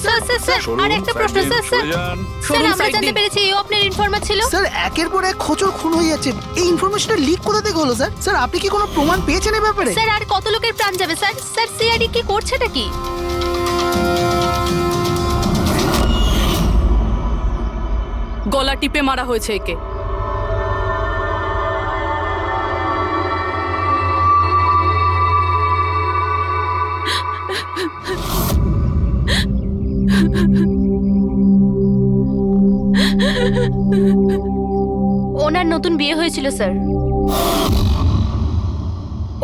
Sir আর একটা প্রশ্ন sir আমরা জানতে পেরেছি এই আপনার ইনফরমার ছিল। স্যার একের পর এক খোঁচর খুন হয়ে যাচ্ছে, এই ইনফরমেশনটা লিক কোথা থেকে হলো স্যার? স্যার আপনি কি কোনো প্রমাণ পেয়েছেন এই ব্যাপারে? স্যার আর কত লোকের প্রাণ যাবে স্যার? স্যার সিআইডি কি করছেটা কি? গলা টিপে মারা হয়েছে একে। ওনার নতুন বিয়ে হয়েছিল স্যার।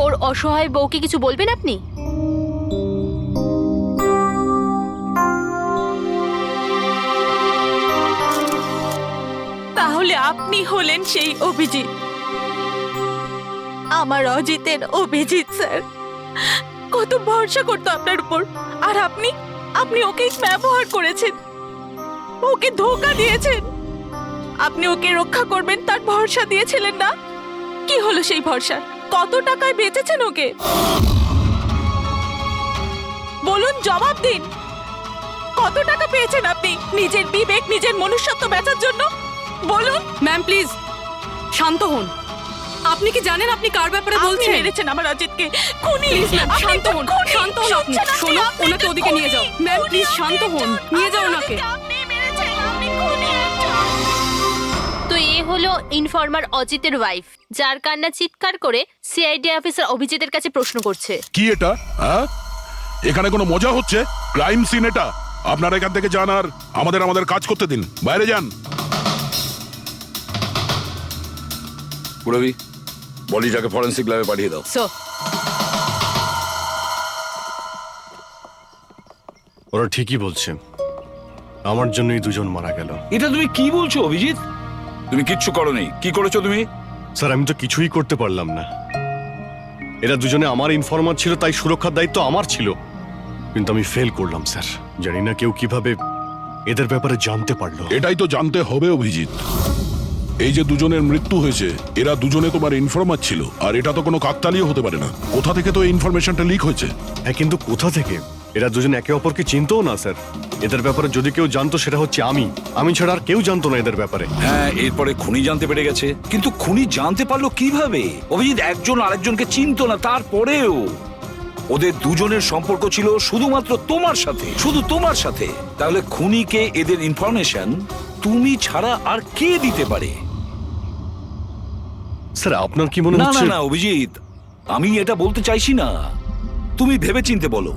ওর অসহায় বউকে কিছু বলবেন আপনি? তাহলে আপনি হলেন সেই অভিজিৎ, আমার অজিতের অভিজিৎ স্যার। কত ভরসা করতো আপনার উপর, আর আপনি ওকে ব্যবহার করেছেন, ওকে ধোঁকা দিয়েছেন। আপনি ওকে রক্ষা করবেন তার ভরসা দিয়েছিলেন না? কি হলো সেই ভরসা? কত টাকায় বেচেছেন ওকে? বলুন, জবাব দিন। কত টাকা পেয়েছেন আপনি নিজের বিবেক, নিজের মনুষ্যত্ব বেচার জন্য? বলুন। ম্যাম প্লিজ শান্ত হন। আপনি কি জানেন আপনি কার ব্যাপারে আপনি বলছেন? মেরেছেন আমার অজিতকে, খুনি। প্লিজ ম্যাম আপনি শান্ত তো হন, খুনি। শান্ত হন আপনি। শুনছেন শোনো, আপনি ওনাকে তো ওদিকে নিয়ে খুনি। যাও। ম্যাম খুনি প্লিজ আপনি শান্ত হন, একজন। নিয়ে যাও আমার ওনাকে। অজিতকে আপনি মেরেছেন, আপনি খুনি একজন। তো এ হলো ইনফরমার অজিতের ওয়াইফ, যার কান্না চিৎকার করে সিআইডি অফিসার অভিজিতের কাছে প্রশ্ন করছে। কি এটা? হ্যাঁ, এখানে কোনো মজা হচ্ছে? ক্রাইম সিন এটা। আপনারা এখান থেকে যান আর আমাদের কাজ করতে দিন। বাইরে যান। পুরবি, বডিটাকে ফরেন্সিক ল্যাবে পাঠিয়ে দাও। স্যার ওরা ঠিকই বলছে, আমার জন্যই দুজন মারা গেল। এটা তুমি কি বলছো অভিজিৎ? তুমি কিচ্ছু করোনি। কি করেছো তুমি? স্যার আমি তো কিছুই করতে পারলাম না। এরা দুজনে আমার ইনফরমার ছিল, তাই সুরক্ষার দায়িত্ব আমার ছিল, কিন্তু আমি ফেল করলাম স্যার। জানি না কেউ কিভাবে এদের ব্যাপারে জানতে পারলো। এটাই তো জানতে হবে অভিজিৎ। এই যে দুজনের মৃত্যু হয়েছে, এরা দুজনে তোমার ইনফরমার ছিল, আর এটা তো কোনো কাকতালীয় হতে পারে না। কোথা থেকে তো এই ইনফরমেশনটা লিক হয়েছে? হ্যাঁ, কিন্তু কোথা থেকে? এরা দুজন একে অপরকে চিনতও না স্যার। এদের ব্যাপারে যদি কেউ জানতো সেটা হচ্ছে আমি ছাড়া আর কেউ জানতো না এদের ব্যাপারে। হ্যাঁ, এরপরে খুনি জানতে পেরে গেছে। কিন্তু খুনি জানতে পারলো কিভাবে? অভিজিৎ একজন আরেকজনকে চিনতো না, তারপরেও ওদের দুজনের সম্পর্ক ছিল শুধুমাত্র তোমার সাথে, শুধু তোমার সাথে। তাহলে খুনিকে এদের ইনফরমেশন তুমি ছাড়া আর কে দিতে পারে? স্যার আপনার কি মনে না না হচ্ছে? না অভিজিৎ, আমি এটা বলতে চাইছি না। তুমি ভেবেচিন্তে বলো,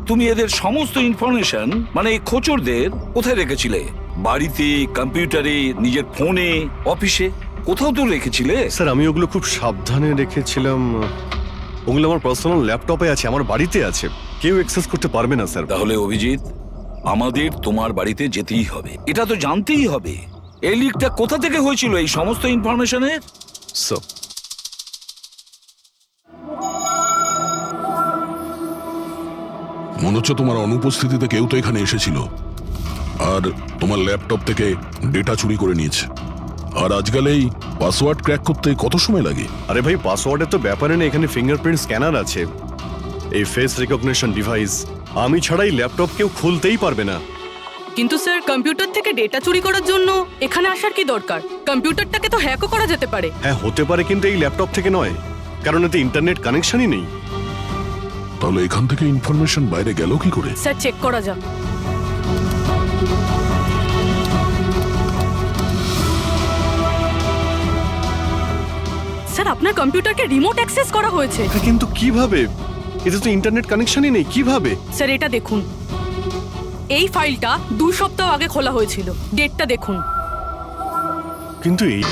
তুমি এদের সমস্ত ইনফরমেশন মানে খোঁচরদের কোথায় রেখেছিলে? বাড়িতে, কম্পিউটারে, নিজের ফোনে, অফিসে, কোথাও তো রেখেছিলে। স্যার আমি ওগুলো খুব সাবধানে রেখেছিলাম। ওগুলো আমার পার্সোনাল ল্যাপটপে আছে, আমার বাড়িতে আছে, কেউ অ্যাক্সেস করতে পারবে না স্যার। তাহলে অভিজিৎ, আমাদের তোমার বাড়িতে যেতেই হবে, এটা তো জানতেই হবে এই লিকটা কোথা থেকে হয়েছিল এই সমস্ত ইনফরমেশনের। স্যার মনে হচ্ছে তোমার অনুপস্থিতিতে কেউ তো এখানে এসেছিল আর তোমার ল্যাপটপ থেকে ডেটা চুরি করে নিয়েছে। আর আজকাল এই পাসওয়ার্ড ক্র্যাক করতে কত সময় লাগে? আরে ভাই, পাসওয়ার্ডের তো ব্যাপারে না, এখানে ফিঙ্গারপ্রিন্ট স্ক্যানার আছে, এই ফেস রিকগনিশন ডিভাইস। আমি ছাড়াই ল্যাপটপ কেউ খুলতেই পারবে না। কিন্তু স্যার কম্পিউটার থেকে ডেটা চুরি করার জন্য এখানে আসার কি দরকার? কম্পিউটারটাকে তো হ্যাকও করা যেতে পারে। হ্যাঁ হতে পারে, কিন্তু এই ল্যাপটপ থেকে নয়, কারণ এতে ইন্টারনেট কানেকশনই নেই। তাহলে এখান থেকে ইনফরমেশন বাইরে গেল কি করে? স্যার চেক করা যাক। স্যার আপনার কম্পিউটারকে রিমোট অ্যাক্সেস করা হয়েছে। কিন্তু কিভাবে? এতে তো ইন্টারনেট কানেকশনই নেই, কিভাবে? স্যার এটা দেখুন, এই ফাইলটা 2 সপ্তাহ আগে খোলা হয়েছিল, ডেটটা দেখুন। কিন্তু এই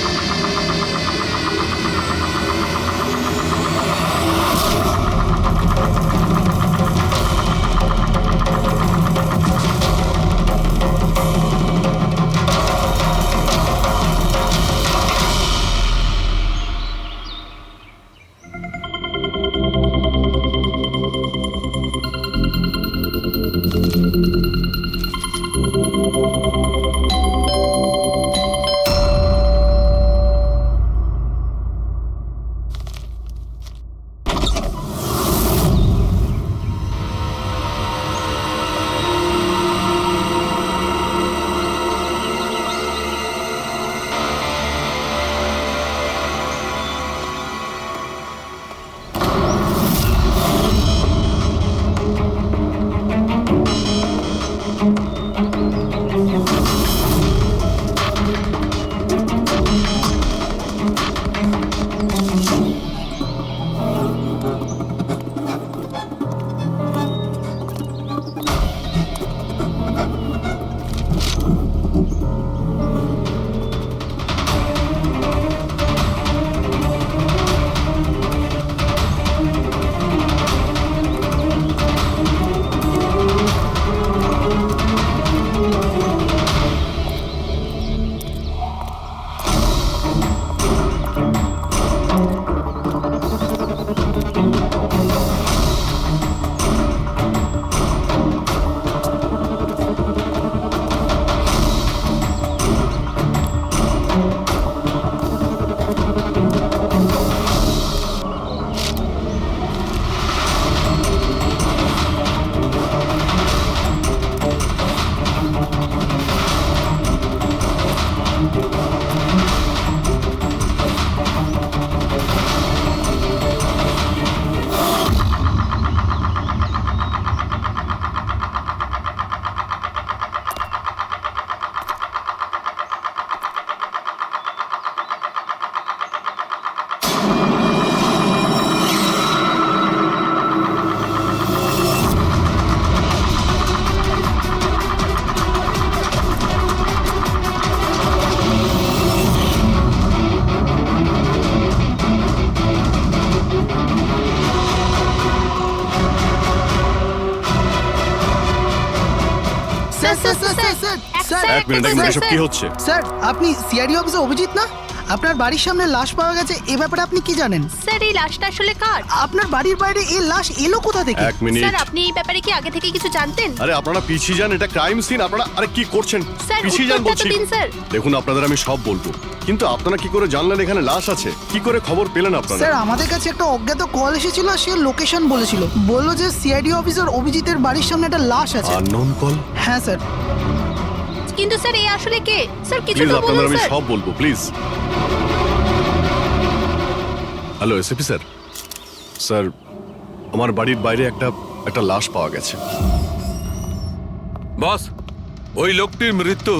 স্যার এক মিনিট এসব কি হচ্ছে? স্যার আপনি সিআইডি অফিসে অভিজিৎ না? আপনার বাড়ির সামনে লাশ পাওয়া গেছে, এ ব্যাপারে আপনি কি জানেন? স্যার এই লাশটা আসলে কার? আপনার বাড়ির বাইরে এই লাশ এলো কোথা থেকে? এক মিনিট। স্যার আপনি এই ব্যাপারে কি আগে থেকে কিছু জানতেন? আরে আপনারা পিছিয়ে যান, এটা ক্রাইম সিন। আপনারা আরে কি করছেন? স্যার পিছিয়ে যান উত্তরটা তো বলছি। দিন স্যার। দেখুন আপনাদের আমি সব বলবো, কিন্তু আপনারা কি করে জানলেন এখানে লাশ আছে? কি করে খবর পেলেন আপনারা? স্যার আমাদের কাছে একটা অজ্ঞাত কল এসেছিল, সে লোকেশন বলেছিল, বললো যে সিআইডি অফিসার অভিজিতের বাড়ির সামনে একটা লাশ আছে। Unknown call? হ্যাঁ স্যার। কিন্তু স্যার এই আসলে কে? স্যার কিছু প্লিজ তো আপনাদের বলুন আমি স্যার। সব বলবো, please. Hello SAP sir. Sir আমার বাড়ির বাইরে একটা লাশ পাওয়া গেছে। বস, ওই লোকটির মৃত্যু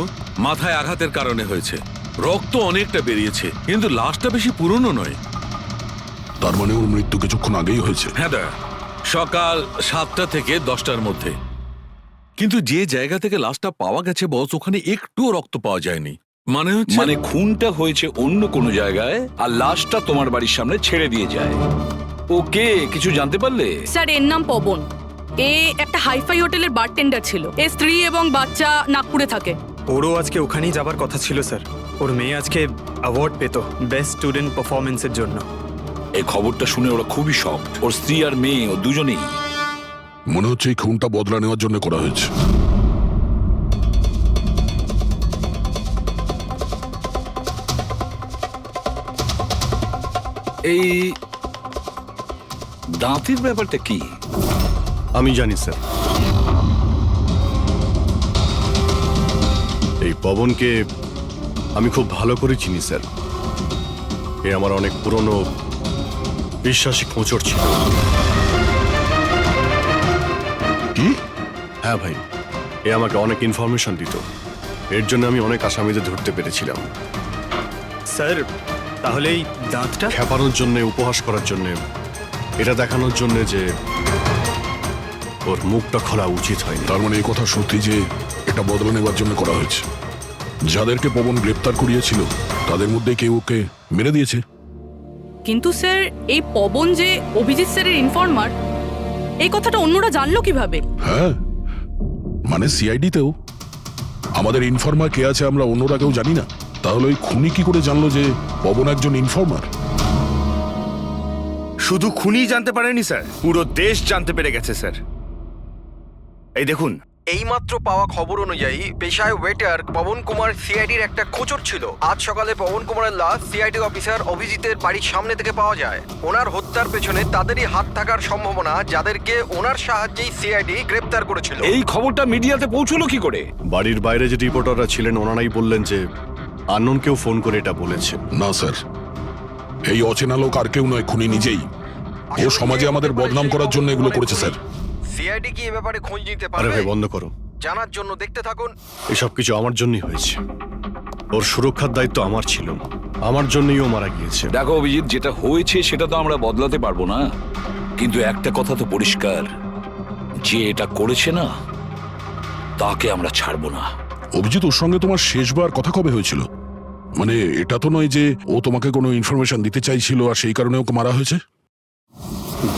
মাথায় আঘাতের কারণে হয়েছে। রক্ত অনেকটা বেরিয়েছে, কিন্তু লাশটা বেশি পুরনো নয়। তার মানে ওর মৃত্যু কিছুক্ষণ আগেই হয়েছে। হ্যাঁ দা, সকাল 7টা থেকে 10টার মধ্যে। কিন্তু যে জায়গা থেকে লাশটা পাওয়া গেছে বস, ওখানে একটুও রক্ত পাওয়া যায়নি। মানে খুনটা হয়েছে অন্য কোনো জায়গায় আর লাশটা তোমার বাড়ির সামনে ছেড়ে দিয়ে যায়। ওকে কিছু জানতে পারলে? স্যার এর নাম পবন। এ একটা হাইফাই হোটেলের বারটেন্ডার ছিল। এর স্ত্রী এবং বাচ্চা নাগপুরে থাকে। ওরও আজকে ওখানেই যাবার কথা ছিল স্যার। ওর মেয়ে আজকে অ্যাওয়ার্ড পেত বেস্ট স্টুডেন্ট পারফরমেন্সের জন্য। এই খবরটা শুনে ওরা খুবই শক। ওর স্ত্রী আর মেয়ে ও দুজনেই। মনে হচ্ছে এই খুনটা বদলা নেওয়ার জন্য করা হয়েছে। এই দাঁতের ব্যাপারটা কি? আমি জানি স্যার। এই পবনকে আমি খুব ভালো করে চিনি স্যার। এ আমার অনেক পুরনো বিশ্বাসী খোঁচর ছিল। কি? হ্যাঁ ভাই, এ আমাকে অনেক ইনফরমেশন দিত। এর জন্য আমি অনেক আসামিদের ধরতে পেরেছিলাম। স্যার তাহলে এই দাঁতটা? খেপানোর জন্য, উপহাস করার জন্য, এটা দেখানোর জন্য যে ওর মুখটা খোলা উচিত হয়নি। তার মানে এই কথা সত্যি যে এটা বদলা নেওয়ার জন্য করা হয়েছে। যাদেরকে পবন গ্রেপ্তার করিয়েছিল তাদের মধ্যে কেউ ওকে মেরে দিয়েছে। কিন্তু স্যার এই পবন যে অভিজিৎ স্যারের ইনফর্মার, এই কথাটা অন্যরা জানলো কিভাবে? হ্যাঁ, মানে সিআইডিতেও আমাদের ইনফর্মার কে আছে আমরা অন্যরা কেউ জানি না। তাহলে ওই খুনি কি করে জানলো যে পবন একজন ইনফর্মার? শুধু খুনি জানতে পারেনি স্যার, পুরো দেশ জানতে পেরে গেছে স্যার। এই দেখুন, এইমাত্র পাওয়া খবর অনুযায়ী পেশায় ওয়েটার পবন কুমার সিআইডির একটা খোঁচর ছিল। আজ সকালে পবন কুমারের লাশ সিআইডি অফিসার অভিজিতের বাড়ির সামনে থেকে পাওয়া যায়। ওনার হত্যার পেছনে তাদেরই হাত থাকার সম্ভাবনা, যাদেরকে ওনার সাহায্যেই সিআইডি গ্রেপ্তার করেছিল। এই খবরটা মিডিয়াতে পৌঁছলো কি করে? বাড়ির বাইরে যে রিপোর্টাররা ছিলেন ওনারাই বললেন যে আননোন কেউ ফোন করে এটা বলেছে। না স্যার, এই অচেনা লোক আর কেউ নয়, খুনি নিজেই। ও সমাজে আমাদের বদনাম করার জন্য এগুলো করেছে স্যার। সিআইডি কি এ ব্যাপারে খোঁজ নিতে আরে পারবে? ভাই বন্ধ করো, জানার জন্য দেখতে থাকুন। এসব কিছু আমার জন্যই হয়েছে। ওর সুরক্ষার দায়িত্ব আমার ছিল, আমার জন্যই ও মারা গিয়েছে। দেখো অভিজিৎ, যেটা হয়েছে সেটা তো আমরা বদলাতে পারবো না, কিন্তু একটা কথা তো পরিষ্কার, যে এটা করেছে না তাকে আমরা ছাড়বো না। অভিজিৎ, ওর সঙ্গে তোমার শেষবার কথা কবে হয়েছিল? মানে এটা তো নয় যে ও তোমাকে কোনো ইনফরমেশন দিতে চাইছিল আর সেই কারণে ওকে মারা হয়েছে?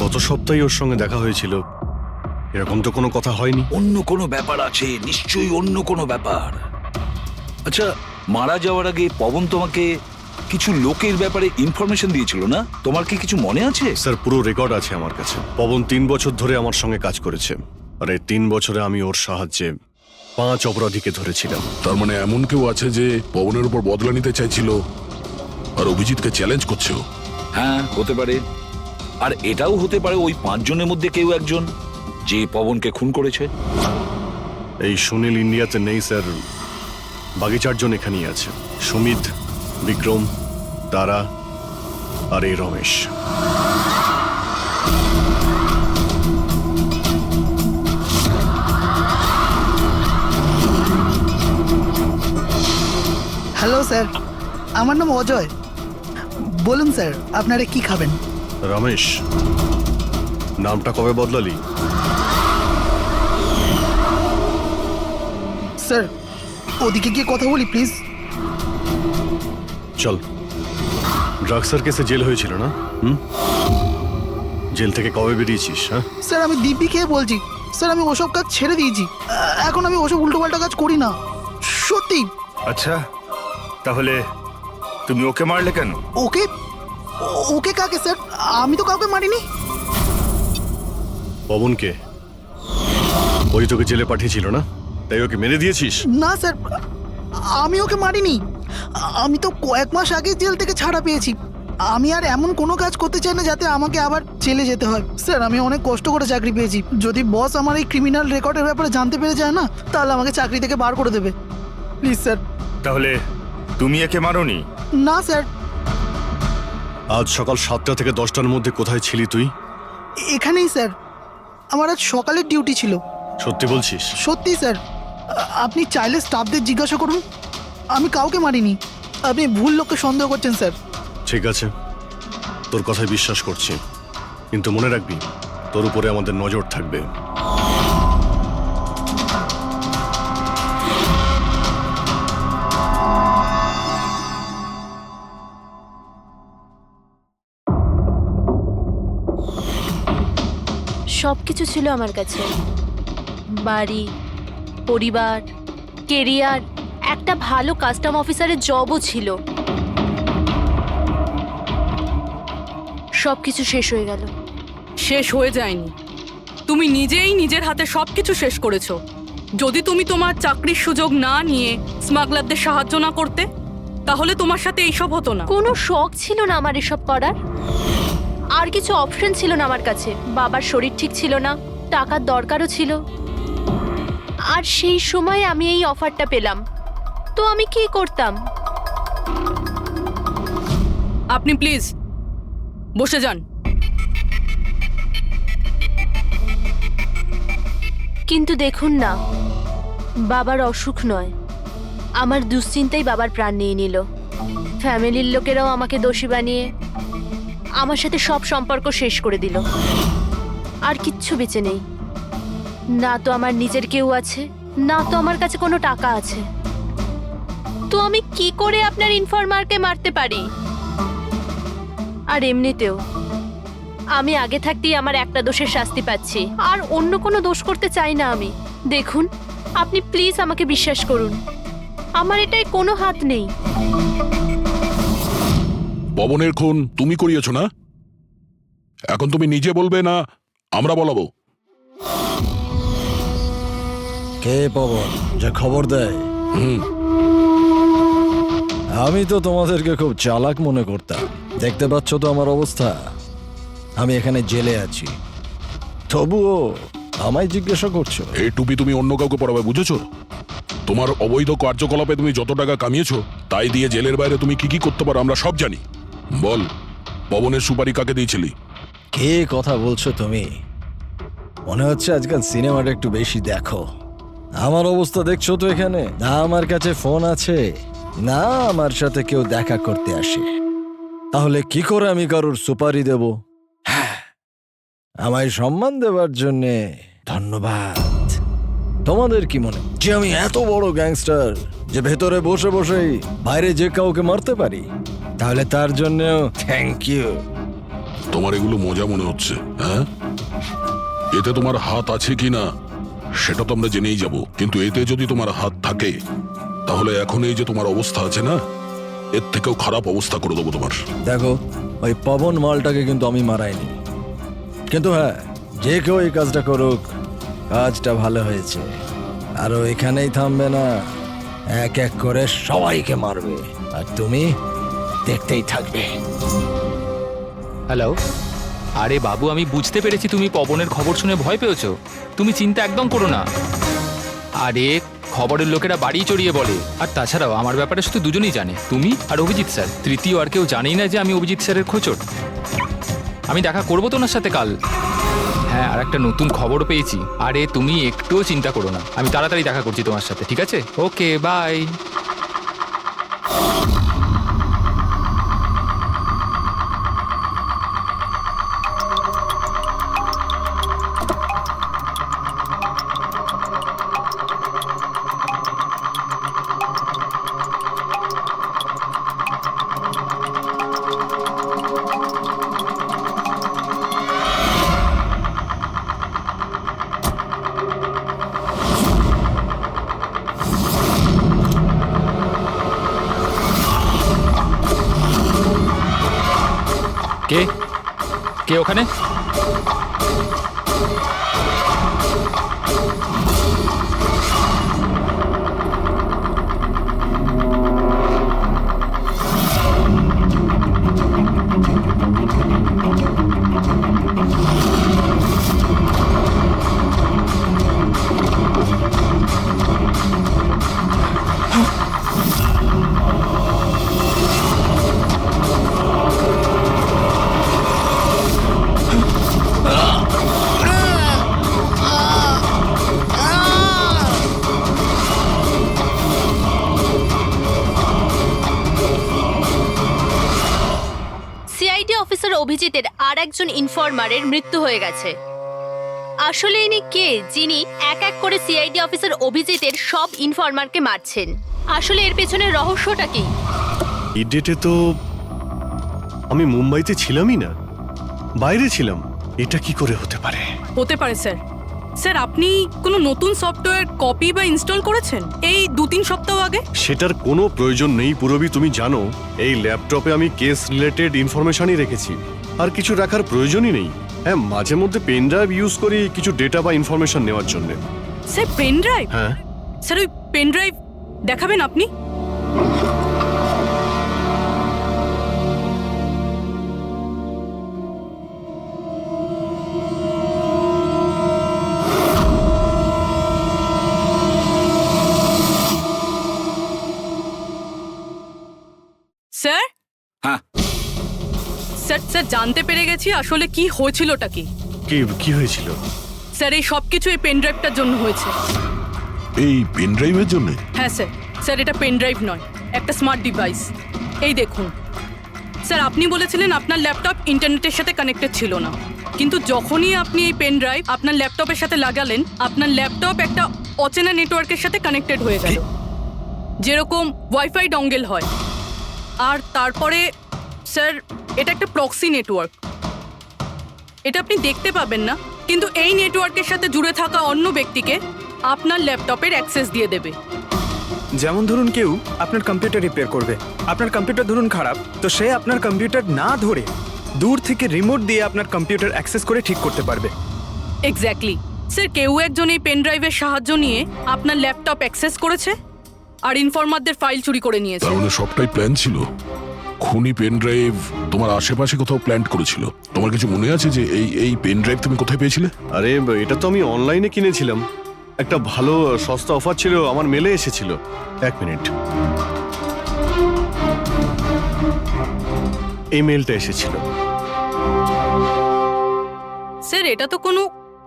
গত সপ্তাহে ওর সঙ্গে দেখা হয়েছিল, এরকম তো কোনো কথা হয়নি। অন্য কোনো ব্যাপার আছে, নিশ্চয়ই অন্য কোনো ব্যাপার। আচ্ছা, মারা যাওয়ার আগে পবন তোমাকে কিছু লোকের ব্যাপারে ইনফরমেশন দিয়েছিল না? তোমার কি কিছু মনে আছে? স্যার পুরো রেকর্ড আছে আমার কাছে। পবন 3 বছর ধরে আমার সঙ্গে কাজ করেছে, আর এই 3 বছরে আমি ওর সাহায্যে 5 অপরাধীকে ধরেছিলাম। তার মানে এমন কেউ আছে যে পবনের উপর বদলা নিতে চাইছিল আর অভিজিৎকে চ্যালেঞ্জ করছে ও? হ্যাঁ, হতে পারে। আর এটাও হতে পারে ওই 5 জনের মধ্যে কেউ একজন যে পবনকে খুন করেছে। এই সুনীল ইন্ডিয়াতে নেই স্যার, বাকি 4 জন এখানেই আছে। সুমিত, বিক্রম, তারা আর এই রমেশ। হ্যালো স্যার, আমার নাম অজয়। বলুন স্যার, আপনারা কি খাবেন? রমেশ, নামটা কবে বদলালি? স্যার ওদিকে গিয়ে কথা বলি প্লিজ। চল, ড্রাগসের কেসে জেল হয়েছিল না? জেল থেকে কবে বেরিয়েছিস? হ্যাঁ, স্যার আমি দিব্যি খেয়ে বলছি, স্যার আমি ওসব কাজ ছেড়ে দিয়েছি। এখন আমি ওসব উল্টোপাল্টা কাজ করি না, সত্যি। আচ্ছা, তাহলে তুমি ওকে মারলে কেন? ওকে ওকে কাকে স্যার? আমি তো কাউকে মারিনি। পবনকে? ওই তোকে জেলে পাঠিয়েছিল না, তাই ওকে মেরে দিয়েছিস? না স্যার, আমি ওকে মারিনি। আমি তো কয়েক মাস আগে জেল থেকে ছাড়া পেয়েছি। আমি আর এমন কোনো কাজ করতে চাই না যাতে আমাকে আবার জেলে যেতে হয়। স্যার আমি অনেক কষ্ট করে চাকরি পেয়েছি। যদি বস আমার এই ক্রিমিনাল রেকর্ডের ব্যাপারে জানতে পেরে যায় না, তাহলে আমাকে চাকরি থেকে বার করে দেবে। Please sir. তাহলে তুমি একে মারোনি? না স্যার। আজ সকাল 7টা থেকে 10টার মধ্যে কোথায় ছিলি তুই? এখানেই স্যার, আমার আজ সকালের ডিউটি ছিল। সত্যি বলছিস? সত্যি স্যার, আপনি চাইলে স্টাফদের জিজ্ঞাসা করুন, আমি কাউকে মারিনি। আপনি ভুল লোককে সন্দেহ করছেন স্যার। ঠিক আছে, তোর কথায় বিশ্বাস করছি, কিন্তু মনে রাখবি তোর উপরে আমাদের নজর থাকবে। সবকিছু ছিল আমার কাছে, বাড়ি, পরিবার, কেরিয়ার, একটা ভালো কাস্টম অফিসারের জবও ছিল। সবকিছু শেষ হয়ে গেল। শেষ হয়ে যায়নি, তুমি নিজেই নিজের হাতে সবকিছু শেষ করেছো। যদি তুমি তোমার চাকরির সুযোগ না নিয়ে স্মাগলারদের সাহায্য না করতে, তাহলে তোমার সাথে এইসব হতো না। কোনো শখ ছিল না আমার এসব করার, আর কিছু অপশন ছিল না আমার কাছে। বাবার শরীর ঠিক ছিল না, টাকার দরকারও ছিল, আর সেই সময় আমি এই অফারটা পেলাম, তো আমি কি করতাম? আপনি প্লিজ বসে যান। কিন্তু দেখুন না, বাবার অসুখ নয়, আমার দুশ্চিন্তাই বাবার প্রাণ নিয়ে নিল। ফ্যামিলির লোকেরাও আমাকে দোষী বানিয়ে আমার সাথে সব সম্পর্ক শেষ করে দিল। আর কিচ্ছু বেঁচে নেই, না তো আমার নিজের কেউ আছে, না তো আমার কাছে কোনো টাকা আছে। তো আমি কি করে আপনার ইনফরমারকে মারতে পারি? আর এমনিতেও আমি আগে থাকতেই আমার একটা দোষের শাস্তি পাচ্ছি, আর অন্য কোনো দোষ করতে চাই না আমি। দেখুন, আপনি প্লিজ আমাকে বিশ্বাস করুন, আমার এটায় কোনো হাত নেই। পবনের খুন তুমি করিয়েছো না? এখন তুমি নিজে বলবে না আমরা বলাবো? কে পবন যে খবর দেয়? আমি তো তোমাদেরকে খুব চালাক মনে করতাম। দেখতে পাচ্ছ তো আমার অবস্থা, আমি এখানে জেলে আছি, তবুও আমায় জিজ্ঞাসা করছো? এই টুপি তুমি অন্য কাউকে পরাবে, বুঝেছো? তোমার অবৈধ কার্যকলাপে তুমি যত টাকা কামিয়েছো, তাই দিয়ে জেলের বাইরে তুমি কি কি করতে পারো আমরা সব জানি। বল, পবনের সুপারি কাকে দিয়েছিলি? কে কথা বলছো তুমি? মনে হচ্ছে আজকাল সিনেমাটা একটু বেশি দেখো। আমার অবস্থা দেখছো তো এখানে, না আমার কাছে ফোন আছে, না আমার সাথে কেউ দেখা করতে আসে। তাহলে কি করে আমি কারোর সুপারি দেব? আমায় সম্মান দেওয়ার জন্যে ধন্যবাদ। তোমাদের কি মনে যে আমি এত বড় গ্যাংস্টার যে ভেতরে বসে বসেই বাইরে যে কাউকে মারতে পারি? তাহলে তার জন্যও থ্যাংক ইউ। তোমার এগুলো মজা মনে হচ্ছে, হ্যাঁ? এতে তোমার হাত আছে কি না সেটা তো আমরা জেনেই যাব, কিন্তু এতে যদি তোমার হাত থাকে তাহলে এখন এই যে তোমার অবস্থা আছে না, এর থেকেও খারাপ অবস্থা করে দেবো তোমার। দেখো, ওই পবন মালটাকে কিন্তু আমি মারাইনি, কিন্তু হ্যাঁ, যে কেউ এই কাজটা করুক, কাজটা ভালো হয়েছে। আরো এখানেই থামবে না, এক এক করে সবাইকে মারবে, আর তুমি দেখতেই থাকবে। হ্যালো, আরে বাবু, আমি বুঝতে পেরেছি তুমি পবনের খবর শুনে ভয় পেয়েছো। তুমি চিন্তা একদম করো না। আরে খবরের লোকেরা বাড়ি চড়িয়ে বলে, আর তাছাড়াও আমার ব্যাপারে শুধু দুজনেই জানে, তুমি আর অভিজিৎ স্যার। তৃতীয় আর কেউ জানেই না যে আমি অভিজিৎ স্যারের খোঁচর। আমি দেখা করবো তো ওনার সাথে কাল। হ্যাঁ, আর একটা নতুন খবরও পেয়েছি। আরে তুমি একটুও চিন্তা করো না, আমি তাড়াতাড়ি দেখা করছি তোমার সাথে, ঠিক আছে? ওকে, বাই। কে ওখানে? সিআইডি অফিসার অভিজিতের আর একজন ইনফরমারের মৃত্যু হয়ে গেছে। আসলে ইনি কে যিনি এক এক করে সিআইডি অফিসার অভিজিতের সব ইনফরমারকে মারছেন? আসলে এর পেছনে রহস্যটা কি? এই ডেটে তো আমি মুম্বাইতে ছিলামই না, বাইরে ছিলাম। এটা কি করে হতে পারে? হতে পারে স্যার। স্যার আপনি কোনো নতুন সফটওয়্যার কপি বা ইনস্টল করেছেন এই 2-3 সপ্তাহ আগে? সেটার কোনো প্রয়োজন নেই পুরবি, তুমি জানো এই ল্যাপটপে আমি কেস রিলেটেড ইনফরমেশনই রেখেছি, আর কিছু রাখার প্রয়োজনই নেই। হ্যাঁ, মাঝে মধ্যে পেন ড্রাইভ ইউজ করি কিছু ডেটা বা ইনফরমেশন নেওয়ার জন্য। Sir pen drive? হ্যাঁ স্যার ওই পেন ড্রাইভ দেখাবেন আপনি? স্যার? হ্যাঁ। স্যার স্যার জানতে পেরে গেছি আসলে কি হয়েছিলটা কি। কি হয়েছিল? স্যার এই সব কিছু এই পেন ড্রাইভটার জন্য হয়েছে। এই পেন ড্রাইভের জন্য? হ্যাঁ স্যার। স্যার এটা পেন ড্রাইভ নয়, একটা স্মার্ট ডিভাইস। এই দেখুন স্যার, আপনি বলেছিলেন আপনার ল্যাপটপ ইন্টারনেটের সাথে কানেক্টেড ছিল না, কিন্তু যখনই আপনি এই পেন ড্রাইভ আপনার ল্যাপটপের সাথে লাগালেন, আপনার ল্যাপটপ একটা অচেনা নেটওয়ার্কের সাথে কানেক্টেড হয়ে গেল, যেরকম ওয়াইফাই ডঙ্গেল হয়। আর তারপরে স্যার এটা একটা প্রক্সি নেটওয়ার্ক। এটা আপনি দেখতে পাবেন না, কিন্তু এই নেটওয়ার্কের সাথে জুড়ে থাকা অন্য ব্যক্তিকে আপনার ল্যাপটপের অ্যাক্সেস দিয়ে দেবে। যেমন ধরুন কেউ আপনার কম্পিউটার রিপেয়ার করবে, আপনার কম্পিউটার ধরুন খারাপ, তো সে আপনার কম্পিউটার না ধরে দূর থেকে রিমোট দিয়ে আপনার কম্পিউটার অ্যাক্সেস করে ঠিক করতে পারবে। এক্স্যাক্টলি স্যার, কেউ একজন এই পেন ড্রাইভের সাহায্য নিয়ে আপনার ল্যাপটপ অ্যাক্সেস করেছে আর ইনফরমারদের ফাইল চুরি করে নিয়েছে। তার মানে সবটাই প্ল্যান ছিল। খুনি পেন ড্রাইভ তোমার আশেপাশে কোথাও প্ল্যান্ট করেছিল। তোমার কিছু মনে আছে যে এই পেন ড্রাইভ তুমি কোথায় পেয়েছিলে? আরে এটা তো আমি অনলাইনে কিনেছিলাম, একটা ভালো সস্তা অফার ছিল, আমার মেলে এসেছিল। 1 মিনিট, এই মেলটা এসেছিল। স্যার এটা তো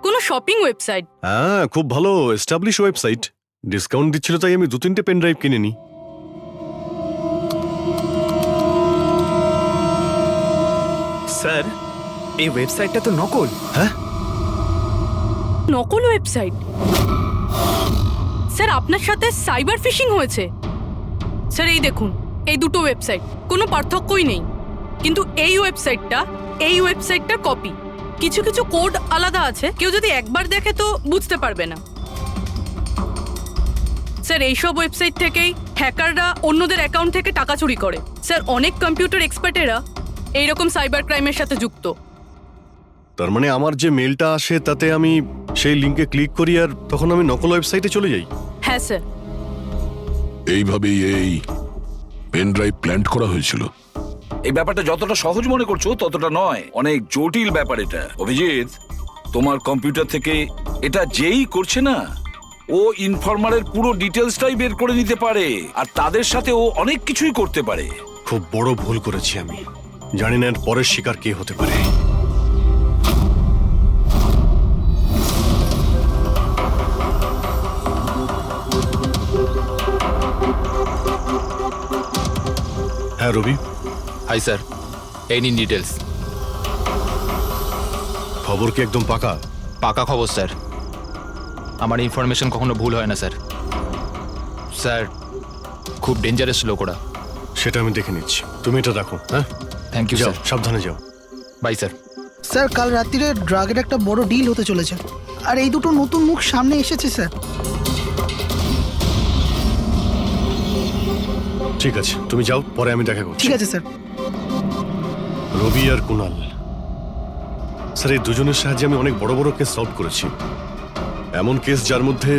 কোনো শপিং ওয়েবসাইট। হ্যাঁ, খুব ভালো এস্টাবলিশ ওয়েবসাইট, ডিসকাউন্ট দিচ্ছিল তাই আমি 2-3টে পেন ড্রাইভ কিনে নিই। স্যার এই ওয়েবসাইটটা তো নকল। হ্যাঁ, নকল ওয়েবসাইট? স্যার আপনার সাথে সাইবার ফিশিং হয়েছে। স্যার এই দেখুন, এই দুটো ওয়েবসাইট কোনো পার্থক্যই নেই, কিন্তু এই ওয়েবসাইটটার কপি। কিছু কিছু কোড আলাদা আছে, কেউ যদি একবার দেখে তো বুঝতে পারবে না। স্যার এইসব ওয়েবসাইট থেকেই হ্যাকাররা অন্যদের অ্যাকাউন্ট থেকে টাকা চুরি করে। স্যার অনেক কম্পিউটার এক্সপার্টেরা এইরকম সাইবার ক্রাইমের সাথে যুক্ত। তার মানে আমার যে মেলটা আসে তাতে আমি সেই লিঙ্কে ক্লিক করি আর তখন আমি নকল ওয়েবসাইটে চলে যাই। হ্যাঁ স্যার। এইভাবেই এই পেন ড্রাইভ প্ল্যান্ট করা হয়েছিল। এই ব্যাপারটা যতটা সহজ মনে করছো ততটা নয়, অনেক জটিল ব্যাপার এটা। অভিজিৎ, তোমার কম্পিউটার থেকে এটা যেই করছে না, ও ইনফরমারের পুরো ডিটেলসটাই বের করে নিতে পারে, আর তাদের সাথে ও অনেক কিছুই করতে পারে। খুব বড় ভুল করেছি আমি, জানি না এর পরের শিকার কে হতে পারে। হ্যাঁ রবি। হাই স্যার, এই নিন ডিটেলস। খবর কি একদম পাকা? পাকা খবর স্যার, আমার ইনফরমেশন কখনো ভুল হয় না স্যার। স্যার খুব ডেঞ্জারাস লোক ওরা। সেটা আমি দেখে নিচ্ছি, তুমি এটা রাখো। হ্যাঁ, থ্যাংক ইউ যাও, স্যার। সাবধানে যাও। By sir. স্যার কাল রাত্রিরে ড্রাগের একটা বড় ডিল হতে চলেছে, আর এই দুটো নতুন মুখ সামনে এসেছে স্যার। ঠিক আছে, তুমি যাও, পরে আমি দেখা করছি। ঠিক আছে স্যার। রবি আর কুনাল স্যার এই দুজনের সাহায্যে আমি অনেক বড় বড় কেস সলভ করেছি, এমন কেস যার মধ্যে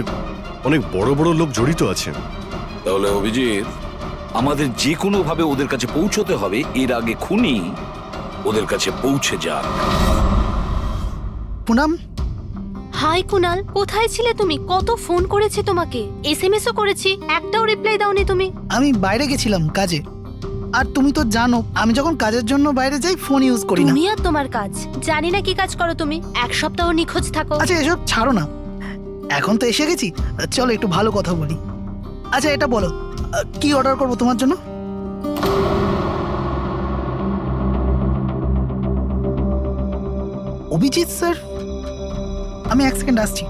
অনেক বড় বড় লোক জড়িত আছে। তাহলে অভিজিৎ, আমাদের যে কোনো ভাবে ওদের কাছে পৌঁছতে হবে, এর আগে খুনি ওদের কাছে পৌঁছে যাক। পুনাম, হাই কুনাল, কোথায় ছিলে তুমি? কত ফোন করেছি তোমাকে, এসএমএসও করেছি, একটাও রিপ্লাই দাওনি তুমি। আমি বাইরে গেছিলাম কাজে, আর তুমি তো জানো আমি যখন কাজের জন্য বাইরে যাই ফোন ইউজ করি না। তুমি আর তোমার কাজ, জানি না কি কাজ করো তুমি, এক সপ্তাহ নিখোঁজ থাকো। আচ্ছা এসব ছাড়ো না, এখন তো এসে গেছি, চলো একটু ভালো কথা বলি। আচ্ছা এটা বলো, কি অর্ডার করবো তোমার জন্য? অভিজিৎ স্যার, আমি এক সেকেন্ড আসছি।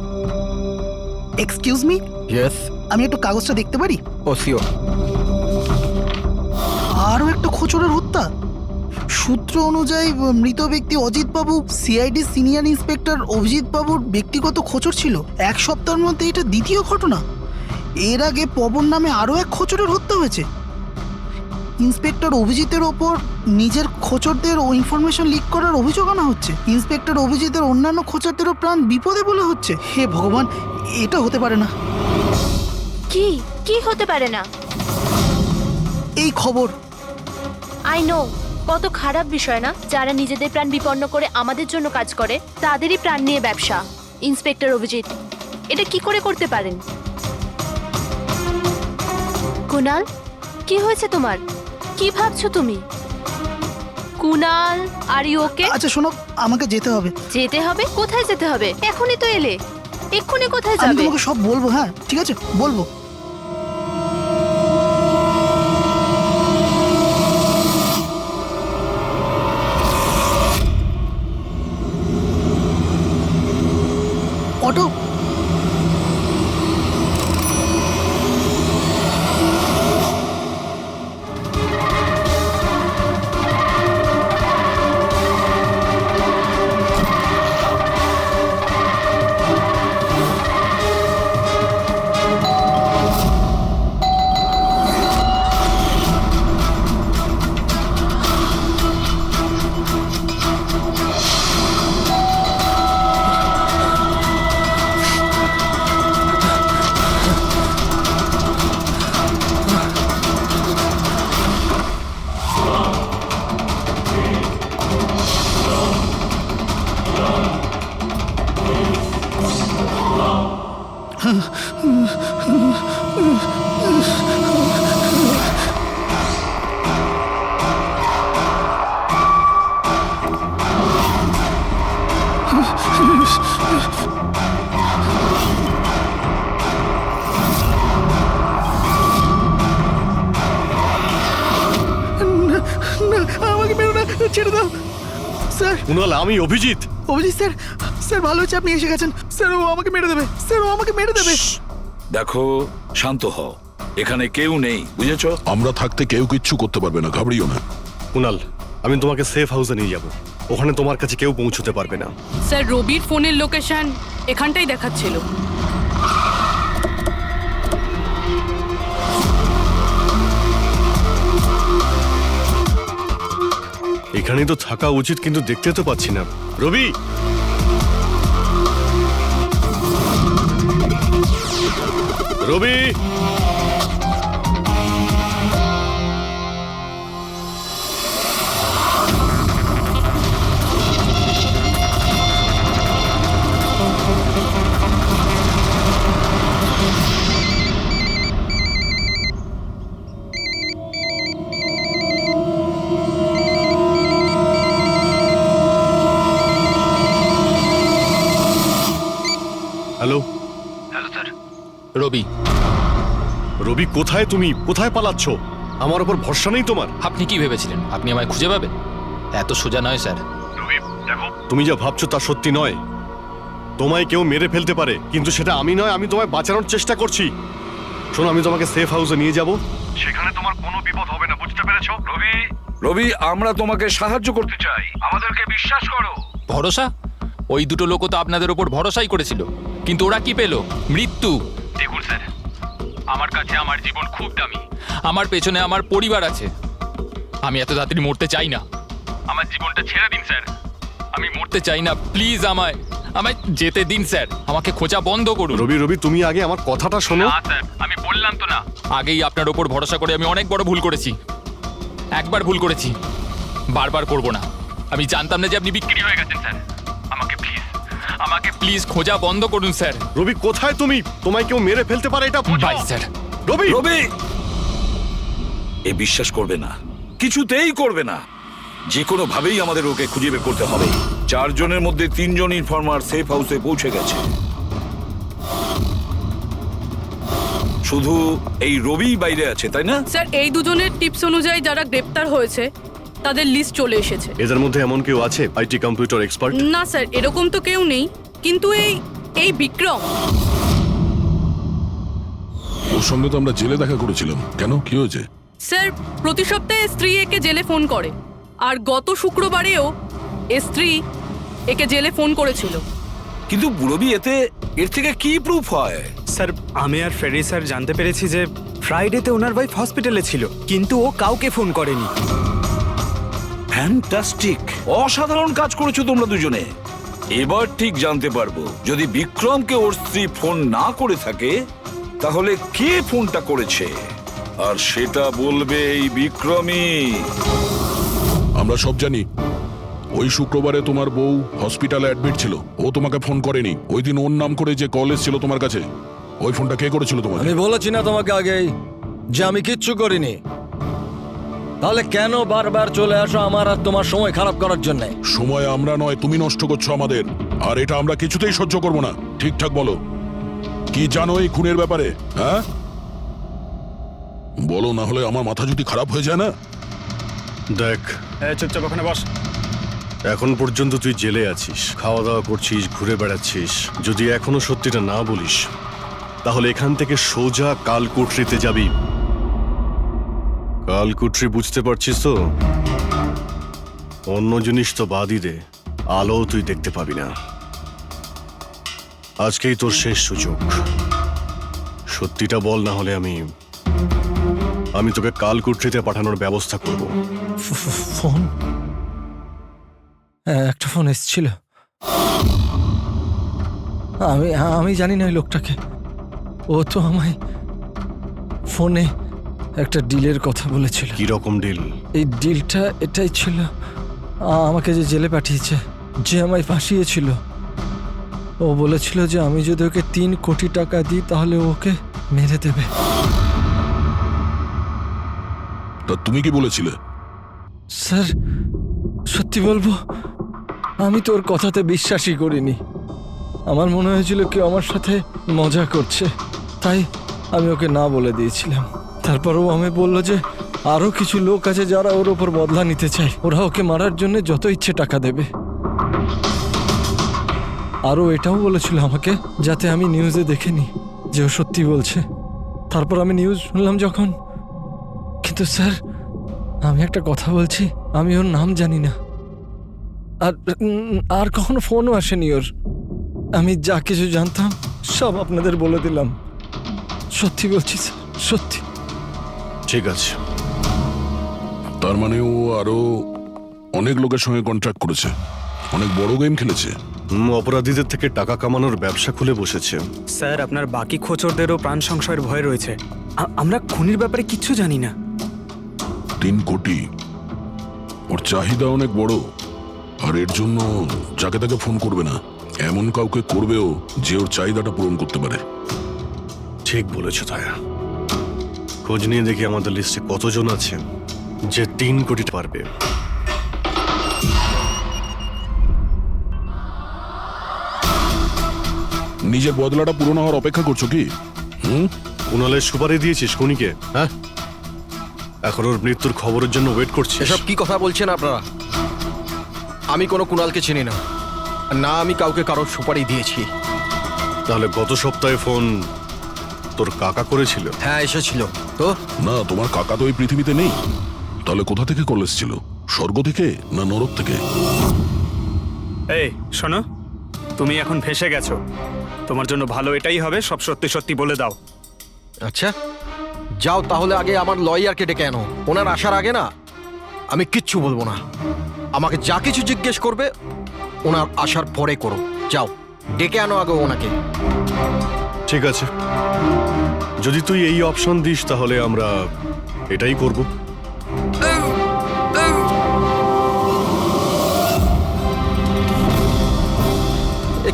এক্সকিউজ মি, ইয়েস, আমি একটু কাগজটা দেখতে পারি? ও শিওর। আরও একটা খোঁচরের হত্যা। সূত্র অনুযায়ী মৃত ব্যক্তি অজিত বাবু সিআইডি সিনিয়র ইন্সপেক্টর অভিজিৎ বাবুর ব্যক্তিগত খোঁচর ছিল। এক সপ্তাহের মধ্যে এটা দ্বিতীয় ঘটনা। এর আগে পবন নামে আরও এক খোঁচরের হত্যা হয়েছে। ইন্সপেক্টর অভিজিতের ওপর নিজের খোঁচরদের ও ইনফরমেশন লিক করার অভিযোগ আনা হচ্ছে। ইন্সপেক্টর অভিজিতের অন্যান্য খোঁচরদেরও প্রাণ বিপদে বলে হচ্ছে। হে ভগবান, এটা হতে পারে না। কি কি হতে পারে না? এই খবর আই নো, কত খারাপ বিষয় না? যারা নিজেদের প্রাণ বিপন্ন করে আমাদের জন্য কাজ করে, তাদেরই প্রাণ নিয়ে ব্যবসা। ইন্সপেক্টর অভিজিৎ এটা কি করে করতে পারেন? কুনাল, কি হয়েছে তোমার? কি ভাবছো তুমি? Kunal, are you okay? আচ্ছা শোনো, আমাকে যেতে হবে। যেতে হবে? কোথায় যেতে হবে? এখনই তো এলে, এক্ষুনি কোথায় আমি যাবে? তোমাকে সব বলবো। হ্যাঁ ঠিক আছে, বলবো। অটো, আমাকে মেরো না, ছেড়ে দাও স্যার। কুনাল, আমি অভিজিৎ। অভিজিৎ স্যার, স্যার ভালো হচ্ছে আপনি এসে গেছেন। স্যার ও আমাকে মেরে দেবে, স্যার ও আমাকে মেরে দেবে। দেখো, শান্ত হও, এখানে কেউ নেই, বুঝেছো? আমরা থাকতে কেউ কিচ্ছু করতে পারবে না, ঘাবড়িও না। কুনাল, আমি তোমাকে সেফ হাউসে নিয়ে যাব, ওখানে তোমার কাছে কেউ পৌঁছতে পারবে না। স্যার, রবির ফোনের লোকেশন এখানটাই দেখাচ্ছিল। এখানেই তো থাকা উচিত, কিন্তু দেখতে তো পাচ্ছি না। রবি, রবি, হ্যালো। রবি, রবি কোথায়? তুমি কোথায় পালাচ্ছ? আমার উপর ভরসা নেই তোমার? আপনি কি ভেবেছিলেন আপনি আমায় খুঁজে পাবেন? এত সোজা নয় স্যার। রবি দেখো, তুমি যা ভাবছো তা সত্যি নয়। তোমায় কেউ মেরে ফেলতে পারে, কিন্তু সেটা আমি নয়। আমি তোমায় বাঁচানোর চেষ্টা করছি। শোনো, আমি তোমাকে সেফ হাউসে নিয়ে যাব, সেখানে তোমার কোনো বিপদ হবে না, বুঝতে পেরেছো? রবি, রবি, আমরা তোমাকে সাহায্য করতে চাই, আমাদেরকে বিশ্বাস করো। ভরসা? ওই দুটো লোকও তো আপনাদের ওপর ভরসাই করেছিল, কিন্তু ওরা কি পেল? মৃত্যু। দেখুন স্যার, আমার কাছে আমার জীবন খুব দামি। আমার পেছনে আমার পরিবার আছে। আমি এত তাড়াতাড়ি মরতে চাই না। আমার জীবনটা ছেড়ে দিন স্যার, আমি মরতে চাই না, প্লিজ আমায় আমায় যেতে দিন স্যার, আমাকে খোঁজা বন্ধ করুন। রবি রবি তুমি আগে আমার কথাটা শোনো। না স্যার, আমি বললাম তো না, আগেই আপনার ওপর ভরসা করে আমি অনেক বড় ভুল করেছি। একবার ভুল করেছি, বারবার করব না। আমি জানতাম না যে আপনি বিক্রি হয়ে গেছেন স্যার। আমাকে প্লিজ খোঁজা বন্ধ করুন স্যার। রবি কোথায় তুমি? তোমায় কেউ মেরে ফেলতে পারে এটা বোঝো। By sir. রবি রবি এ বিশ্বাস করবে না, কিছুতেই করবে না। যে কোনো ভাবেই আমাদের ওকে খুঁজে বের করতে হবে। 4 জনের মধ্যে 3 জন ইনফর্মার সেফ হাউসে পৌঁছে গেছে। শুধু এই রবি বাইরে আছে, তাই না? স্যার, এই দুজনের টিপস অনুযায়ী যারা গ্রেপ্তার হয়েছে তাদের লিস্ট চলে এসেছে। এদের মধ্যে এমন কেউ আছে আইটি কম্পিউটার এক্সপার্ট? না স্যার, এরকম তো কেউ নেই, কিন্তু এই বিক্রম। ওর সঙ্গে তো আমরা জেলে দেখা করেছিলাম, কেন কি হয়েছে? স্যার, প্রতি সপ্তাহে স্ত্রী একে জেলে ফোন করে, আর গত শুক্রবারেও স্ত্রী একে জেলে ফোন করেছিল। কিন্তু রবি এর থেকে কি প্রুফ হয়? স্যার, আমি আর ফেরি স্যার জানতে পেরেছি যে ফ্রাইডেতে ওনার ওয়াইফ হসপিটালে ছিল, কিন্তু ও কাউকে ফোন করেনি। ফ্যান্টাস্টিক, অসাধারণ কাজ করেছো তোমরা দুজনে। এবার ঠিক জানতে পারবো যদি বিক্রমকে ওর স্ত্রী ফোন না করে থাকে তাহলে কে ফোনটা করেছে, আর সেটা বলবে এই বিক্রমই। আমরা সব জানি ওই শুক্রবারে তোমার বউ হসপিটালে অ্যাডমিট ছিল, ও তোমাকে ফোন করেনি। ওই দিন ওর নাম করে যে কল এসেছিল তোমার কাছে, ওই ফোনটা কে করেছিল তোমাকে? আমি বলেছি না তোমাকে আগেই যে আমি কিচ্ছু করিনি? তাহলে কেন বারবার চলে আসো আমার আর তোমার সময় খারাপ করার জন্য? সময় আমরা নয়, তুমি নষ্ট করছো আমাদের, আর এটা আমরা কিছুতেই সহ্য করব না। ঠিকঠাক বলো, কি জানো এই খুনের ব্যাপারে? হ্যাঁ বলো, না হলে আমার মাথা যদি খারাপ হয়ে যায় না। দেখ, চুপচাপ ওখানে বস। এখন পর্যন্ত তুই জেলে আছিস, খাওয়া দাওয়া করছিস, ঘুরে বেড়াচ্ছিস। যদি এখনো সত্যিটা না বলিস তাহলে এখান থেকে সোজা কালকুটরিতে যাবি। কালকুটরি বুঝতে পারছিস তো? অন্য জিনিস তো বাদই দে, আলো তুই দেখতে পাবি না। আজকেই তোর শেষ সুযোগ। সত্যিটা বল, না হলে আমি তোকে কালকুটরিতে পাঠানোর ব্যবস্থা করব। ফোন, একটা ফোন এসেছিল। আমি জানি না ওই লোকটাকে। ও তো আমায় ফোনে একটা ডিলের কথা বলেছিল। কি রকম ডিল? এই ডিলটা এটাই ছিল, আমাকে যে জেলে পাঠিয়েছে, যে আমায় ফাঁসিয়েছিল, ও বলেছিল যে আমি যদি ওকে 3 কোটি টাকা দিই তাহলে ওকে মেরে দেবে। তা তুমি কি বলেছিলে? স্যার, সত্যি বলবো, আমি তোর কথাতে বিশ্বাসই করিনি। আমার মনে হয়েছিল কেউ আমার সাথে মজা করছে, তাই আমি ওকে না বলে দিয়েছিলাম। তারপর ও আমি বলল যে আরো কিছু লোক আছে যারা ওর ওপর বদলা নিতে চায়, ওরা ওকে মারার জন্য যত ইচ্ছে টাকা দেবে। আরও এটাও বলেছিল আমাকে যাতে আমি নিউজে দেখেনি যে ও সত্যি বলছে। তারপর আমি নিউজ শুনলাম যখন। কিন্তু স্যার, আমি একটা কথা বলছি, আমি ওর নাম জানি না, আর কখনো ফোনও আসেনি ওর। আমি যা কিছু জানতাম সব আপনাদের বলে দিলাম। সত্যি বলছি স্যার, সত্যি। ঠিক আছে। তার মানে ও আরো অনেক লোকের সঙ্গে কন্ট্রাক্ট করেছে, অনেক বড় গেম খেলেছে। অপরাধীদের থেকে টাকা কামানোর ব্যবসা খুলে বসেছে। স্যার, আপনার বাকি খোঁচরদেরও প্রাণ সংশয়ের ভয় রয়েছে। আমরা খুনির ব্যাপারে কিচ্ছু জানি না। 3 কোটি, ওর চাহিদা অনেক বড়, আর এর জন্য যাকে তাকে ফোন করবে না, এমন কাউকে করবেও যে ওর চাহিদাটা পূরণ করতে পারে। ঠিক বলেছ তায়া। খোঁজ নিয়ে দেখি আমাদের লিস্টে কতজন আছে যে 3 কোটি পারবে। নিজের বদলাটা পূরণ হওয়ার অপেক্ষা করছো কি? উনালে সুপারি দিয়েছিস খুনিকে? হ্যাঁ, এখন ওর মৃত্যুর খবরের জন্য ওয়েট করছিস? এসব কি কথা বলছেন আপনারা? আমি কোনো কুণালকে চিনি না, না আমি কাউকে কারোর সুপারি দিয়েছি। তাহলে গত সপ্তাহে ফোন তোর কাকা করেছিল? হ্যাঁ, এসেছিল তো। না, তোমার কাকা তো এই পৃথিবীতে নেই। তাহলে কোথা থেকে কল এসেছিল? স্বর্গ থেকে না নরক থেকে? এই শোনো, তুমি এখন ফেঁসে গেছো। তোমার জন্য ভালো এটাই হবে সব সত্যি সত্যি বলে দাও। আচ্ছা, যাও তাহলে আগে আমার লয়ারকে ডেকে আনো। ওনার আসার আগে না আমি কিচ্ছু বলবো না। আমাকে যা কিছু জিজ্ঞেস করবে ওনার আসার পরে করো। যাও, ডেকে আনো আগে ওনাকে। ঠিক আছে, যদি তুই এই অপশন দিস তাহলে আমরা এটাই করব।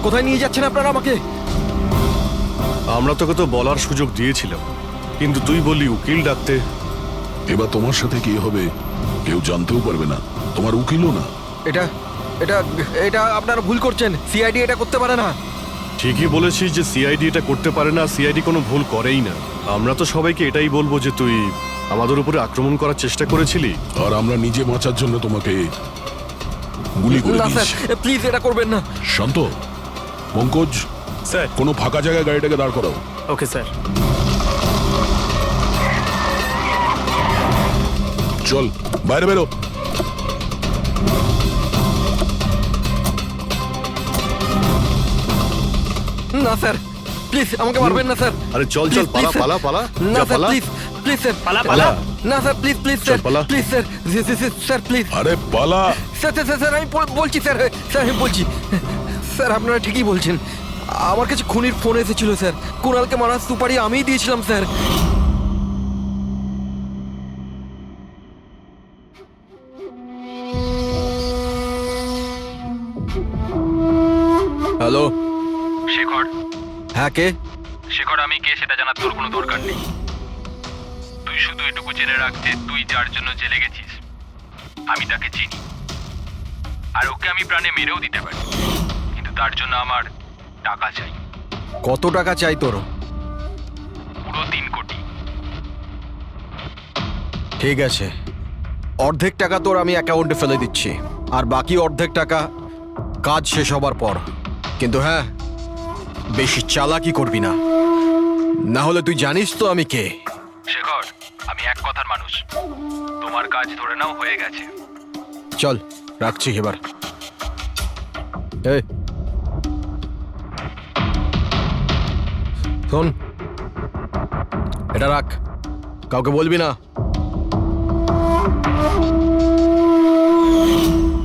কোথায় নিয়ে যাচ্ছেন আপনারা আমাকে? আমরা তোকে তো বলার সুযোগ দিয়েছিলাম, কিন্তু তুই বললি উকিল ডাকতে। এবার তোমার সাথে কি হবে কেউ জানতেও পারবে না, তোমার উকিলও না। এটা এটা এটা আপনারা ভুল করছেন। সিআইডি এটা করতে পারে না। ঠিকই বলেছিস যে সিআইডি এটা করতে পারে না, সিআইডি কোনো ভুল করেই না। আমরা তো সবাইকে এটাই বলবো যে তুই আমাদের উপরে আক্রমণ করার চেষ্টা করেছিলি, আর আমরা নিজে বাঁচার জন্য তোমাকে গুলি করে না স্যার, দিয়েছি। প্লিজ এটা করবেন না। শান্ত, পঙ্কজ, স্যার। কোনো ফাঁকা জায়গায় গাড়িটাকে দাঁড় করাও। Okay sir. চল বাইরে বেরো। না স্যার, প্লিজ আমাকে মারবেন না স্যার। আরে চল চল, Please, পালা please, পালা পালা, না যা স্যার, পালা। প্লিজ প্লিজ স্যার, পালা, পালা। না স্যার, প্লিজ প্লিজ চল, স্যার, পালা। Please sir, sir please. আরে পালা। স্যার স্যার স্যার আমি বলছি স্যার, স্যার আমি বলছি স্যার, আপনারা ঠিকই বলছেন। আমার কাছে খুনির ফোন এসেছিল স্যার। কুণালকে মারার সুপারি আমিই দিয়েছিলাম স্যার। হ্যালো শেখর, হ্যাঁ কে? শেখর আমি কে সেটা জানার তোর কোনো দরকার নেই। তুই শুধু এটুকু জেনে রাখ যে তুই যার জন্য জেলে গেছিস আমি তাকে চিনি, আর ওকে আমি প্রাণে মেরেও দিতে পারি, কিন্তু তার জন্য আমার টাকা চাই। কত টাকা চাই তোর? পুরো 3 কোটি। ঠিক আছে, অর্ধেক টাকা তোর আমি অ্যাকাউন্টে ফেলে দিচ্ছি, আর বাকি অর্ধেক টাকা কাজ শেষ হবার পর। কিন্তু হ্যাঁ, বেশি চালাকি করবি না, না হলে তুই জানিস তো আমি কে। শেখর, আমি এক কথার মানুষ, তোমার কাজ ধরে নাও হয়ে গেছে। চল রাখছি এবার। এই শোন, এটা রাখ, কাউকে বলবি না।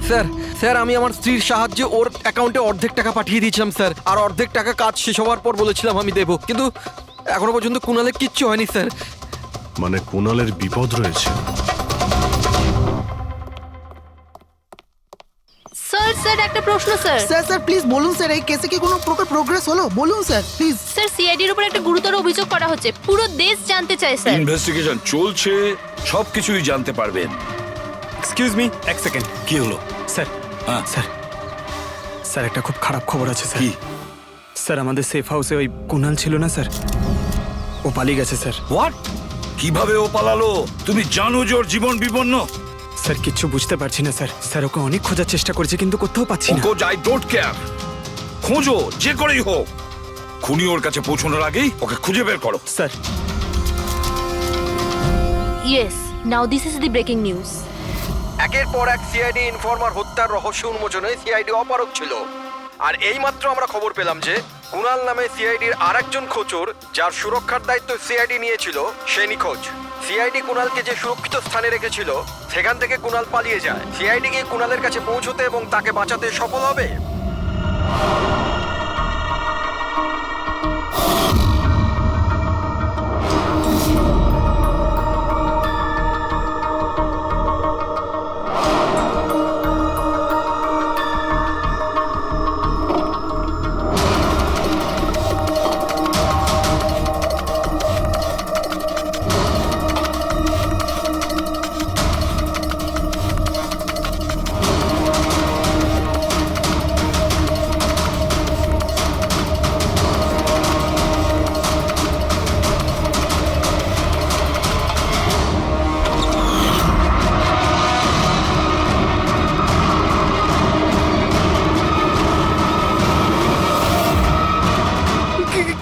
স্যার স্যার আমি আমার স্ত্রীর সাহায্যে ওর অ্যাকাউন্টে অর্ধেক টাকা পাঠিয়ে দিয়েছিলাম স্যার, আর অর্ধেক টাকা কাজ শেষ হওয়ার পর বলেছিলাম আমি দেবো, কিন্তু এখনো পর্যন্ত কুণালের কিচ্ছু হয়নি স্যার। মানে কুণালের বিপদ রয়েছে। স্যার স্যার একটা প্রশ্ন স্যার। স্যার স্যার প্লিজ বলুন স্যার, এই কেসে কি কোনো প্রকার প্রোগ্রেস হলো? বলুন স্যার প্লিজ। স্যার সিআইডির উপর একটা গুরুতর অভিযোগ করা হচ্ছে, পুরো দেশ জানতে চায় স্যার। ইনভেস্টিগেশন চলছে, সবকিছুই জানতে পারবেন। এক্সকিউজ মি, এক সেকেন্ড। কি হলো? স্যার, হ্যাঁ। স্যার, স্যার একটা খুব খারাপ খবর আছে স্যার। কি? স্যার আমাদের সেফ হাউসে ওই কুণাল ছিল না স্যার, ও পালিয়ে গেছে স্যার। হোয়াট? কিভাবে ও পালালো? তুমি জানো যে ওর জীবন বিপন্ন? স্যার কিচ্ছু বুঝতে পারছি না স্যার। স্যার ওকে অনেক খোঁজার চেষ্টা করেছে কিন্তু কোথাও পাচ্ছি না। ওকে আই ডোন্ট কেয়ার, খোঁজো যে করেই হোক, খুনি ওর কাছে পৌঁছানোর আগেই ওকে খুঁজে বের করো। Sir yes, now this is the breaking news. একের পর এক সিআইডি ইনফর্মার হত্যার রহস্য উন্মোচনে সিআইডি অপারগ ছিল, আর এইমাত্র আমরা খবর পেলাম যে কুণাল নামে সিআইডির আরেকজন খোঁচর, যার সুরক্ষার দায়িত্ব সিআইডি নিয়েছিল, সে নিখোঁজ। সিআইডি কুণালকে যে সুরক্ষিত স্থানে রেখেছিল সেখান থেকে কুণাল পালিয়ে যায়। সিআইডি গিয়ে কুণালের কাছে পৌঁছতে এবং তাকে বাঁচাতে সফল হবে।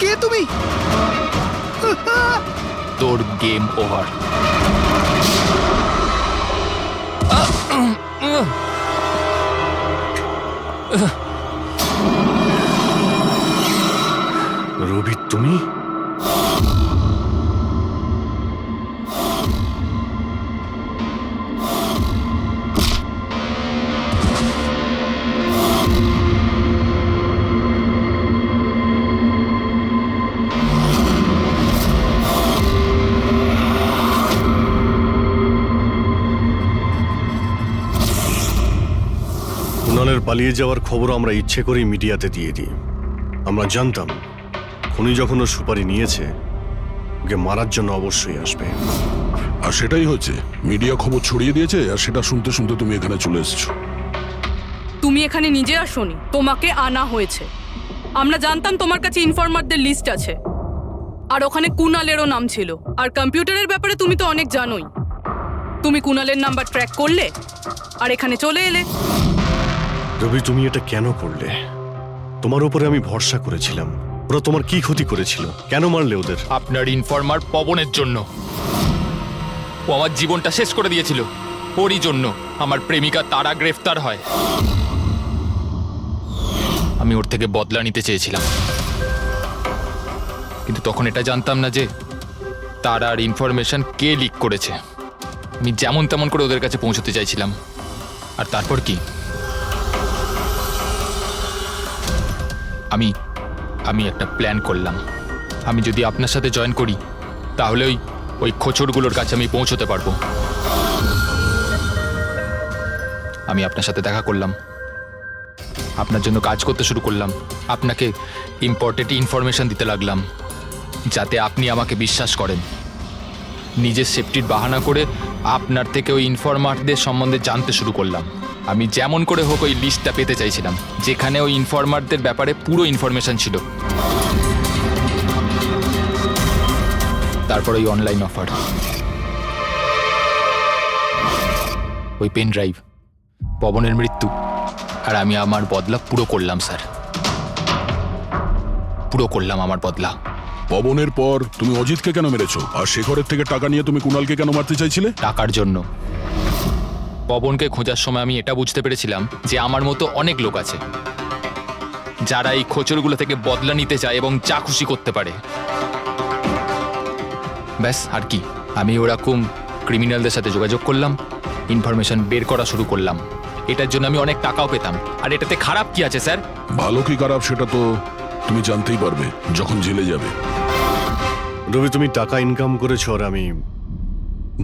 কে তুমি? তোর গেম ওভার। রবি তুমি? পালিয়ে যাওয়ার খবর আমরা ইচ্ছে করেই মিডিয়াতে দিয়ে দিই। আমরা জানতাম খুনি যখন ওর সুপারি নিয়েছে ওকে মারার জন্য অবশ্যই আসবে। আর সেটাই হচ্ছে, মিডিয়া খবর ছড়িয়ে দিয়েছে আর সেটা শুনতে শুনতে তুমি এখানে চলে এসেছো। তুমি এখানে নিজে আসোনি, তোমাকে আনা হয়েছে। আমরা জানতাম তোমার কাছে ইনফরমারদের লিস্ট আছে, আর ওখানে কুনালেরও নাম ছিল। আর কম্পিউটারের ব্যাপারে তুমি তো অনেক জানোই। তুমি কুনালের নাম্বার ট্র্যাক করলে আর এখানে চলে এলে। রবি, তুমি এটা কেন করলে? তোমার উপরে আমি ভরসা করেছিলাম। ওরা তোমার কি ক্ষতি করেছিল? কেন মারলে ওদের? আপনার ইনফরমার পবনের জন্য। ও আমার জীবনটা শেষ করে দিয়েছিল। ওরই জন্য আমার প্রেমিকা তারা গ্রেফতার হয়। আমি ওর থেকে বদলা নিতে চেয়েছিলাম, কিন্তু তখন এটা জানতাম না যে তারার ইনফরমেশন কে লিক করেছে। আমি যেমন তেমন করে ওদের কাছে পৌঁছতে চাইছিলাম। আর তারপর কি, আমি একটা প্ল্যান করলাম। আমি যদি আপনার সাথে জয়েন করি তাহলে ওই খোঁচরগুলোর কাছে আমি পৌঁছতে পারবো। আমি আপনার সাথে দেখা করলাম, আপনার জন্য কাজ করতে শুরু করলাম, আপনাকে ইম্পর্টেন্ট ইনফরমেশন দিতে লাগলাম যাতে আপনি আমাকে বিশ্বাস করেন। নিজের সেফটির বাহানা করে আপনার থেকে ওই ইনফরমারদের সম্বন্ধে জানতে শুরু করলাম। আমি যেমন করে হোক ওই লিস্টটা পেতে চাইছিলাম যেখানে ওই ইনফরমারদের ব্যাপারে পুরো ইনফরমেশন ছিল। তারপর ওই অনলাইন অফার, ওই পেন ড্রাইভ, পবনের মৃত্যু, আর আমি আমার বদলা পুরো করলাম স্যার। পুরো করলাম আমার বদলা। পবনের পর তুমি অজিতকে কেন মেরেছো? আর শেখরের থেকে টাকা নিয়ে তুমি কুণালকে কেন মারতে চাইছিলে? টাকার জন্য। পবনকে খোঁজার সময় আমি এটা বুঝতে পেরেছিলাম যে আমার মতো অনেক লোক আছে যারা এই খোঁচরগুলো থেকে বদলা নিতে চায় এবং যা খুশি করতে পারে। ব্যাস, আর কি। আমি ওরকম ক্রিমিনালদের সাথে যোগাযোগ করলাম, ইনফরমেশন বের করা শুরু করলাম। এটার জন্য আমি অনেক টাকাও পেতাম। আর এটাতে খারাপ কি আছে স্যার? ভালো কি খারাপ সেটা তো তুমি জানতেই পারবে যখন জেলে যাবে। রবি, তুমি টাকা ইনকাম করেছো আর আমি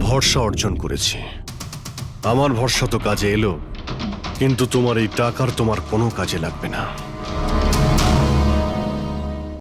ভরসা অর্জন করেছি। আমার ভরসা তো কাজে এলো, কিন্তু তোমার এই টাকার তোমার কোনো কাজে লাগবে না।